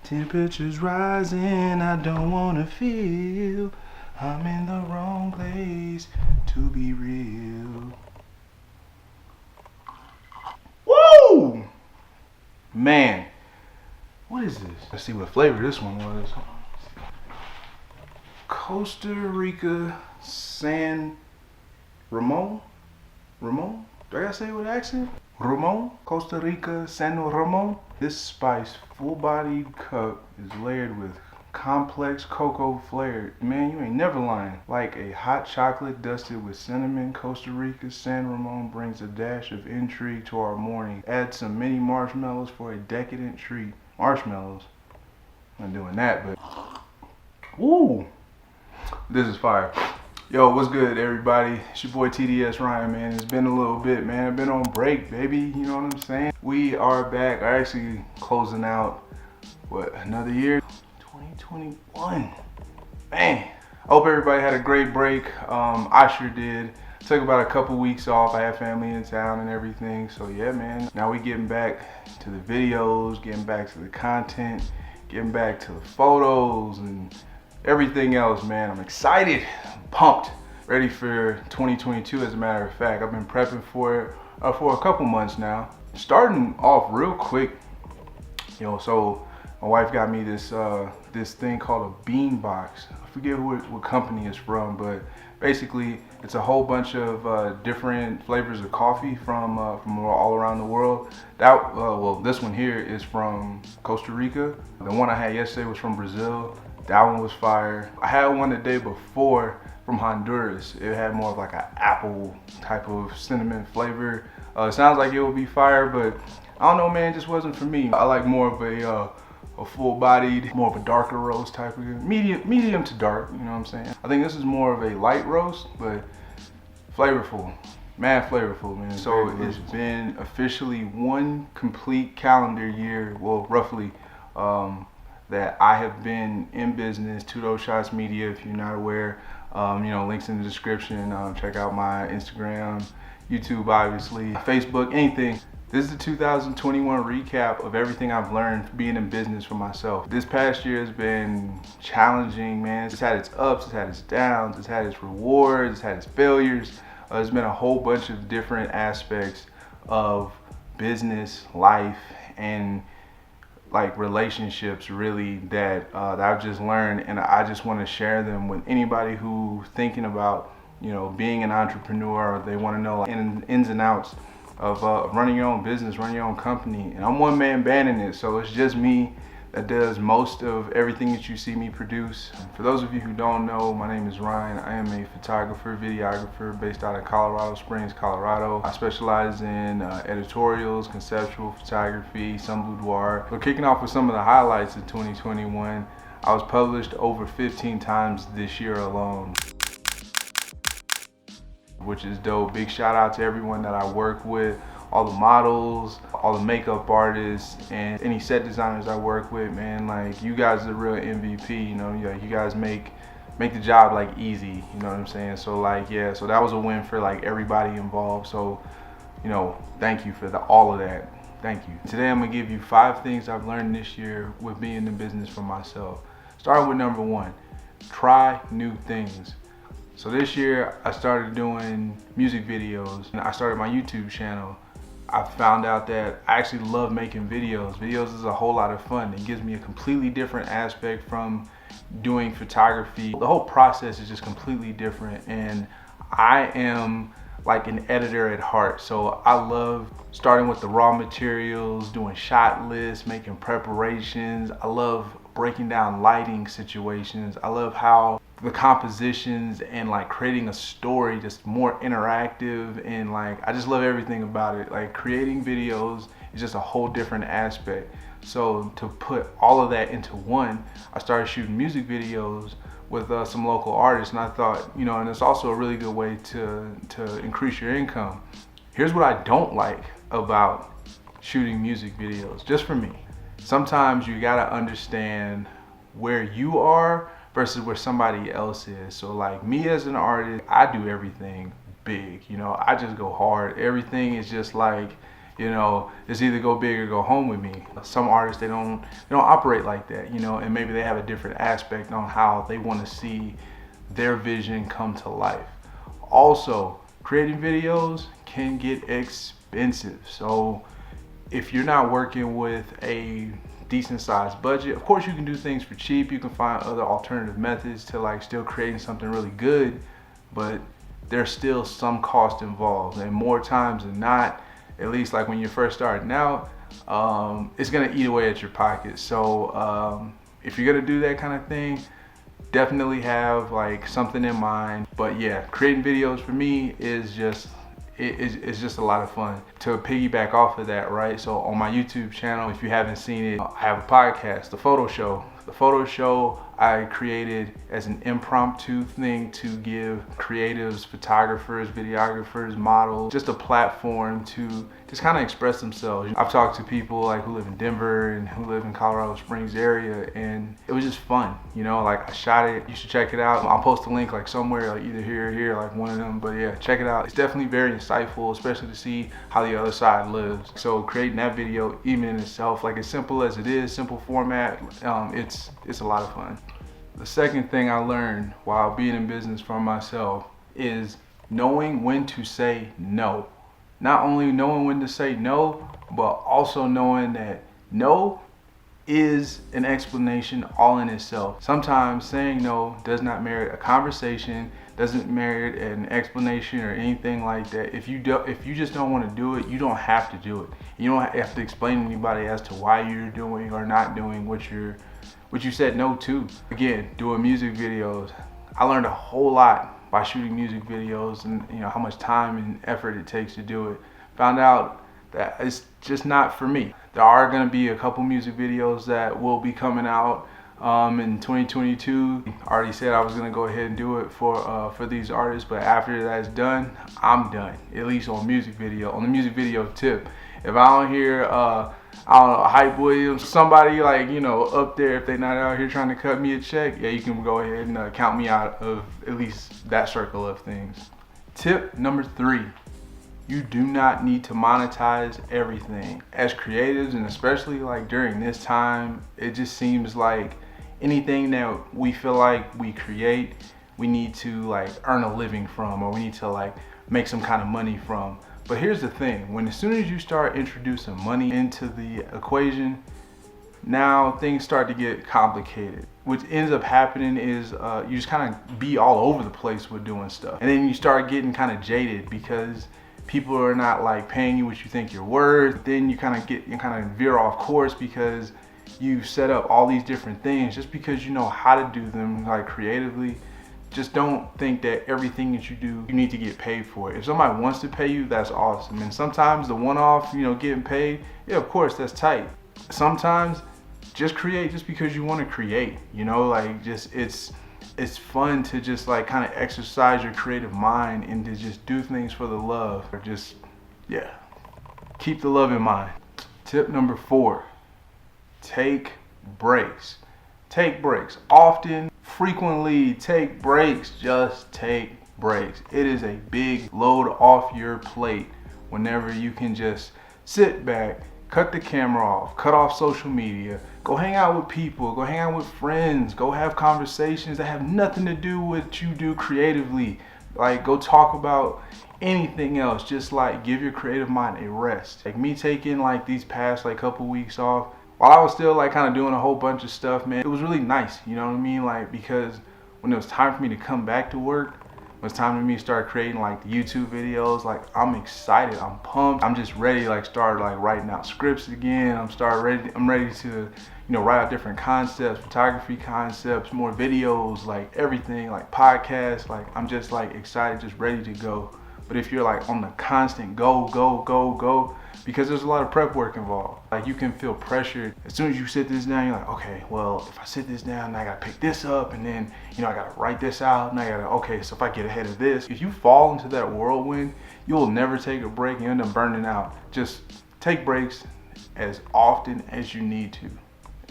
Temperatures rising, I don't wanna feel I'm in the wrong place to be real. Woo! Man, what is this? Let's see what flavor this one was. Costa Rica San Ramon? Ramon? Do I gotta say it with an accent? Ramon? Costa Rica San Ramon? This spice, full-bodied cup is layered with complex cocoa flavor. Man, you ain't never lying. Like a hot chocolate dusted with cinnamon, Costa Rica San Ramon brings a dash of intrigue to our morning. Add some mini marshmallows for a decadent treat. Marshmallows? I'm not doing that, but... Woo! This is fire. Yo, what's good, everybody? It's your boy TDS Ryan, man. It's been a little bit, man. I've been on break, baby. You know what I'm saying? We are back. We're actually closing out, what, another year? 2021. Man. I hope everybody had a great break. I sure did. Took about a couple weeks off. I had family in town and everything. So yeah, man. Now we getting back to the videos, getting back to the content, getting back to the photos and everything else, man. I'm excited, I'm pumped, ready for 2022. As a matter of fact, I've been prepping for it for a couple months now. Starting off real quick, you know, so my wife got me this this thing called a bean box. I forget what company it's from, but basically it's a whole bunch of different flavors of coffee from all around the world. That well, this one here is from Costa Rica. The one I had yesterday was from Brazil. That one was fire. I had one the day before from Honduras. It had more of like an apple type of cinnamon flavor. It sounds like it would be fire, but I don't know, man, it just wasn't for me. I like more of a full-bodied, more of a darker roast type of, medium to dark, you know what I'm saying? I think this is more of a light roast, but flavorful, mad flavorful, man. So it's been officially one complete calendar year, well, roughly, that I have been in business. TDS Media, if you're not aware, you know, links in the description. Check out my Instagram, YouTube, obviously, Facebook, anything. This is the 2021 recap of everything I've learned being in business for myself. This past year has been challenging, man. It's had its ups, it's had its downs, it's had its rewards, it's had its failures. There's been a whole bunch of different aspects of business, life, and like relationships really that I've just learned, and I just want to share them with anybody who thinking about, you know, being an entrepreneur, or they want to know ins and outs of running your own business, running your own company. And I'm one man band in it, so it's just me that does most of everything that you see me produce. For those of you who don't know, my name is Ryan. I am a photographer, videographer based out of Colorado Springs, Colorado. I specialize in editorials, conceptual photography, some boudoir. We're kicking off with some of the highlights of 2021. I was published over 15 times this year alone, which is dope. Big shout out to everyone that I work with, all the models, all the makeup artists, and any set designers I work with, man. Like, you guys are the real MVP, you know. You guys make the job like easy, you know what I'm saying? So like, yeah, so that was a win for like everybody involved. So, you know, thank you for all of that. Thank you. Today I'm gonna give you 5 things I've learned this year with being in business for myself. Starting with number 1, try new things. So this year I started doing music videos, and I started my YouTube channel. I found out that I actually love making videos. Videos is a whole lot of fun. It gives me a completely different aspect from doing photography. The whole process is just completely different, and I am like an editor at heart. So I love starting with the raw materials, doing shot lists, making preparations. I love breaking down lighting situations. I love how the compositions and like creating a story just more interactive, and like I just love everything about it. Like, creating videos is just a whole different aspect. So to put all of that into one, I started shooting music videos with some local artists, and I thought, you know, and it's also a really good way to increase your income. Here's what I don't like about shooting music videos, just for me. Sometimes you gotta understand where you are versus where somebody else is. So like me as an artist, I do everything big, you know, I just go hard. Everything is just like, You know, it's either go big or go home with me. Some artists, they don't operate like that, you know, and maybe they have a different aspect on how they want to see their vision come to life. Also, creating videos can get expensive. So if you're not working with a decent sized budget, of course you can do things for cheap. You can find other alternative methods to like still creating something really good, but there's still some cost involved. And more times than not, at least like when you're first starting out, it's gonna eat away at your pocket. So if you're gonna do that kind of thing, definitely have like something in mind. But yeah, creating videos for me is just it's just a lot of fun. To piggyback off of that, right? So on my YouTube channel, if you haven't seen it, I have a podcast, The Photo Show. The Photo Show I created as an impromptu thing to give creatives, photographers, videographers, models, just a platform to just kind of express themselves. I've talked to people like who live in Denver and who live in Colorado Springs area, and it was just fun, you know, like I shot it. You should check it out. I'll post a link like somewhere, like either here or here, like one of them, but yeah, check it out. It's definitely very insightful, especially to see how the other side lives. So creating that video, even in itself, like as simple as it is, simple format, it's a lot of fun. The second thing I learned while being in business for myself is knowing when to say no. Not only knowing when to say no, but also knowing that no is an explanation all in itself. Sometimes saying no does not merit a conversation, doesn't merit an explanation or anything like that. If you just don't want to do it, you don't have to do it. You don't have to explain to anybody as to why you're doing or not doing what you said no to. Again, doing music videos, I learned a whole lot by shooting music videos, and you know how much time and effort it takes to do it. Found out that it's just not for me. There are going to be a couple music videos that will be coming out in 2022. I already said I was going to go ahead and do it for these artists, but after that's done, I'm done. At least on music video, on the music video tip. If I don't hear I don't know, Hype Williams, somebody like, you know, up there, if they're not out here trying to cut me a check, yeah, you can go ahead and count me out of at least that circle of things. Tip number 3, you do not need to monetize everything. As creatives, and especially like during this time, it just seems like anything that we feel like we create, we need to like earn a living from, or we need to like make some kind of money from. But here's the thing, as soon as you start introducing money into the equation, now things start to get complicated. What ends up happening is you just kind of be all over the place with doing stuff. And then you start getting kind of jaded because people are not like paying you what you think you're worth. Then you kind of veer off course because you set up all these different things just because you know how to do them like creatively. Just don't think that everything that you do, you need to get paid for it. If somebody wants to pay you, that's awesome. And sometimes the one-off, you know, getting paid, yeah, of course, that's tight. Sometimes just create just because you want to create, you know, like just it's fun to just like kind of exercise your creative mind and to just do things for the love, or just, yeah, keep the love in mind. Tip number 4, take breaks. Take breaks often, frequently. Take breaks. Just take breaks. It is a big load off your plate whenever you can just sit back, cut the camera off, cut off social media, go hang out with people, go hang out with friends, go have conversations that have nothing to do with what you do creatively. Like, go talk about anything else. Just like give your creative mind a rest. Like me taking like these past like couple weeks off, while I was still like kind of doing a whole bunch of stuff, man, it was really nice, you know what I mean? Like, because when it was time for me to come back to work, when it was time for me to start creating like the YouTube videos, like I'm excited, I'm pumped, I'm just ready to like start like writing out scripts again. I'm ready to, you know, write out different concepts, photography concepts, more videos, like everything, like podcasts. Like I'm just like excited, just ready to go. But if you're like on the constant go, because there's a lot of prep work involved. Like you can feel pressured. As soon as you sit this down, you're like, okay, well, if I sit this down, I gotta pick this up, and then, you know, I gotta write this out, and I gotta, okay, so if I get ahead of this. If you fall into that whirlwind, you will never take a break and end up burning out. Just take breaks as often as you need to.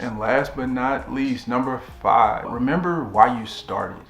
And last but not least, number 5, remember why you started.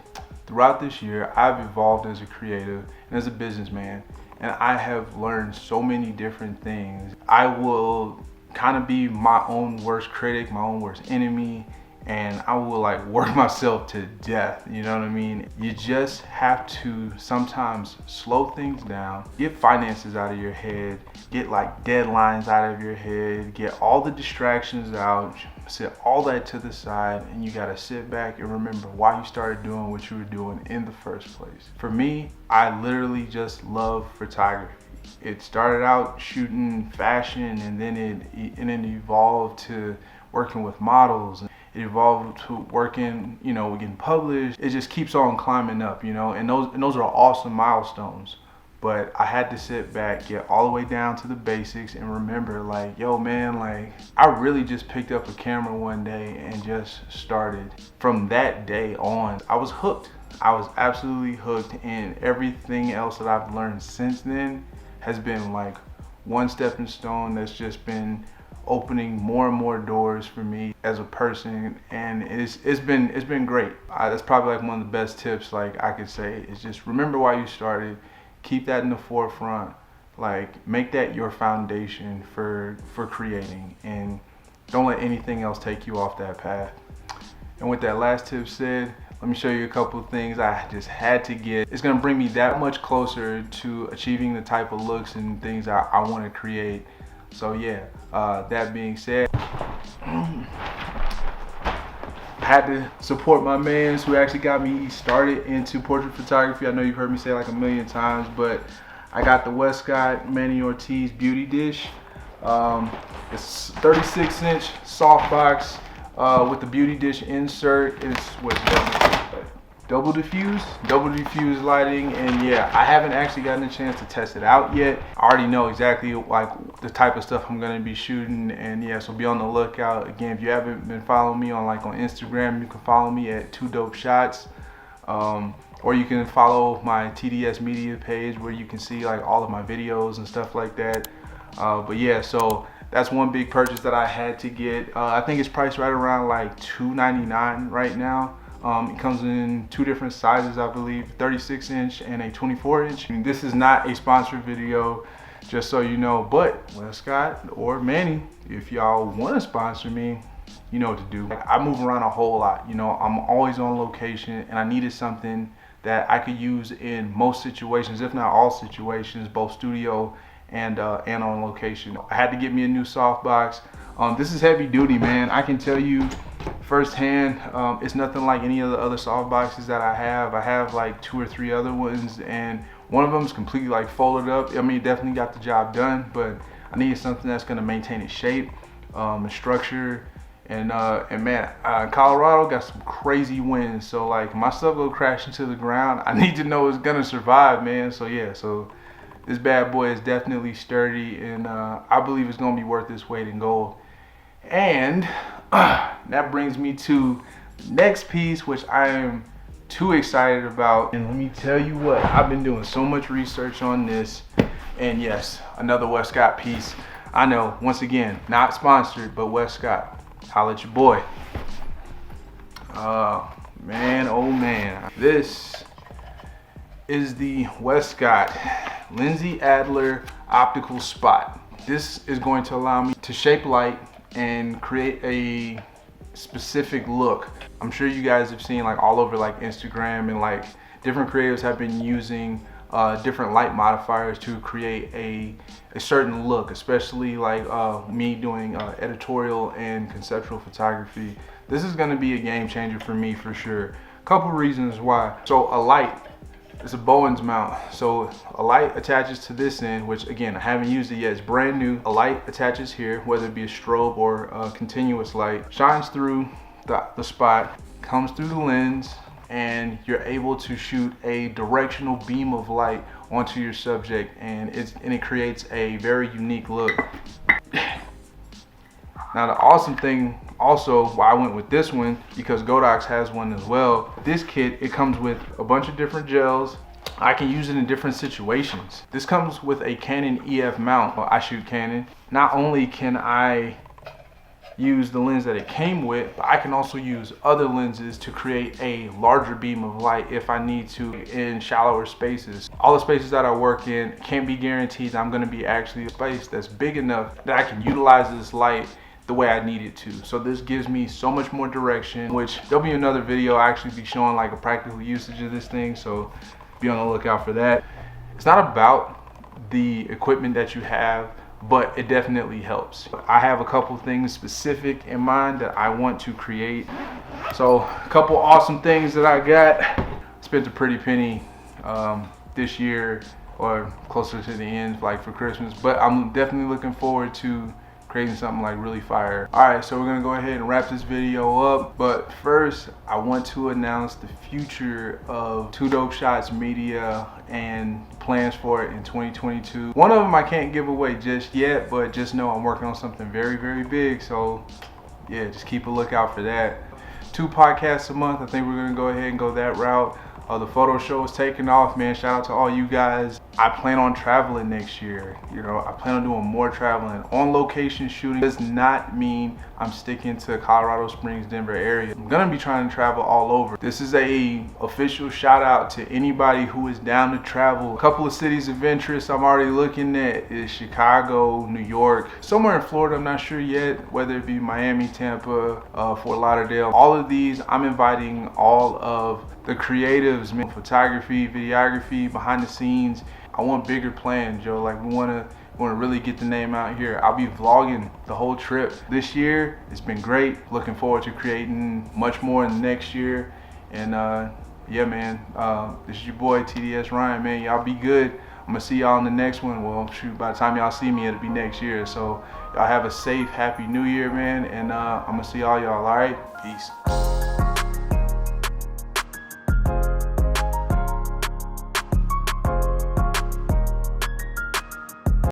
The throughout this year, I've evolved as a creative and as a businessman, and I have learned so many different things. I will kind of be my own worst critic, my own worst enemy, and I will like work myself to death, you know what I mean? You just have to sometimes slow things down, get finances out of your head, get like deadlines out of your head, get all the distractions out, set all that to the side, and you gotta sit back and remember why you started doing what you were doing in the first place. For me, I literally just love photography. It started out shooting fashion, and then it evolved to working with models. It evolved to working, you know, getting published. It just keeps on climbing up, you know, and those are awesome milestones. But I had to sit back, get all the way down to the basics, and remember, like, yo, man, like, I really just picked up a camera one day and just started. From that day on, I was hooked. I was absolutely hooked, and everything else that I've learned since then has been like one stepping stone that's just been opening more and more doors for me as a person, and it's been great. That's probably like one of the best tips like I could say is just remember why you started, keep that in the forefront, like make that your foundation for creating, and don't let anything else take you off that path. And with that last tip said, let me show you a couple of things I just had to get. It's gonna bring me that much closer to achieving the type of looks and things I want to create. So yeah, that being said, I had to support my mans who actually got me started into portrait photography. I know you've heard me say it like a million times, but I got the Westcott Manny Ortiz Beauty Dish. It's 36-inch softbox with the Beauty Dish insert. It's what, double diffuse lighting, and yeah, I haven't actually gotten a chance to test it out yet. I already know exactly like the type of stuff I'm gonna be shooting, and yeah, so be on the lookout. Again, if you haven't been following me on Instagram, you can follow me at toodopeshots, or you can follow my TDS Media page where you can see like all of my videos and stuff like that. But yeah, so that's one big purchase that I had to get. I think it's priced right around like $299 right now. It comes in two different sizes, I believe, 36-inch and a 24-inch. This is not a sponsored video, just so you know, but Westcott or Manny, if y'all want to sponsor me, you know what to do. I move around a whole lot, you know, I'm always on location, and I needed something that I could use in most situations, if not all situations, both studio and on location. I had to get me a new softbox. This is heavy duty, man. I can tell you firsthand, it's nothing like any of the other soft boxes that I have. I have like 2 or 3 other ones, and one of them is completely like folded up. I mean, it definitely got the job done, but I needed something that's gonna maintain its shape, and structure. And man, Colorado got some crazy winds, so like my stuff go crashing to the ground, I need to know it's gonna survive, man. So yeah, so this bad boy is definitely sturdy, and I believe it's gonna be worth its weight in gold. And that brings me to the next piece, which I am too excited about. And let me tell you what, I've been doing so much research on this, and yes, another Westcott piece. I know, once again, not sponsored, but Westcott, holla at your boy. Man, oh man, this is the Westcott Lindsay Adler Optical Spot. This is going to allow me to shape light and create a specific look. I'm sure you guys have seen like all over like Instagram, and like different creators have been using different light modifiers to create a certain look, especially like me doing editorial and conceptual photography. This is gonna be a game changer for me for sure. Couple reasons why. So a light, it's a Bowens mount. So a light attaches to this end, which again, I haven't used it yet. It's brand new. A light attaches here, whether it be a strobe or a continuous light, shines through the spot, comes through the lens, and you're able to shoot a directional beam of light onto your subject, and it creates a very unique look. Now the awesome thing also why I went with this one, because Godox has one as well. This kit, it comes with a bunch of different gels. I can use it in different situations. This comes with a Canon EF mount. Well, I shoot Canon. Not only can I use the lens that it came with, but I can also use other lenses to create a larger beam of light if I need to in shallower spaces. All the spaces that I work in can't be guaranteed I'm gonna be actually a space that's big enough that I can utilize this light the way I need it to. So this gives me so much more direction, which there'll be another video I'll actually be showing like a practical usage of this thing, so be on the lookout for that. It's not about the equipment that you have, but it definitely helps. I have a couple things specific in mind that I want to create. So a couple awesome things that I got. Spent a pretty penny this year, or closer to the end, like for Christmas, but I'm definitely looking forward to creating something like really fire. All right, so we're gonna go ahead and wrap this video up, but first I want to announce the future of TDS Media and plans for it in 2022. One of them I can't give away just yet, but just know I'm working on something very, very big. So yeah, just keep a lookout for that. 2 podcasts a month. I think we're gonna go ahead and go that route. The photo show is taking off, man. Shout out to all you guys. I plan on traveling next year. You know, I plan on doing more traveling. On location shooting does not mean I'm sticking to Colorado Springs, Denver area. I'm gonna be trying to travel all over. This is a official shout out to anybody who is down to travel. A couple of cities of interest I'm already looking at is Chicago, New York, somewhere in Florida, I'm not sure yet, whether it be Miami, Tampa, Fort Lauderdale. All of these, I'm inviting all of the creatives, man, photography, videography, behind the scenes. I want bigger plans, yo. Like we wanna really get the name out here. I'll be vlogging the whole trip this year. It's been great. Looking forward to creating much more in the next year. And yeah, man, this is your boy TDS Ryan, man. Y'all be good. I'm gonna see y'all in the next one. Well, shoot, by the time y'all see me, it'll be next year. So y'all have a safe, happy new year, man. And I'm gonna see all y'all, all right? Peace.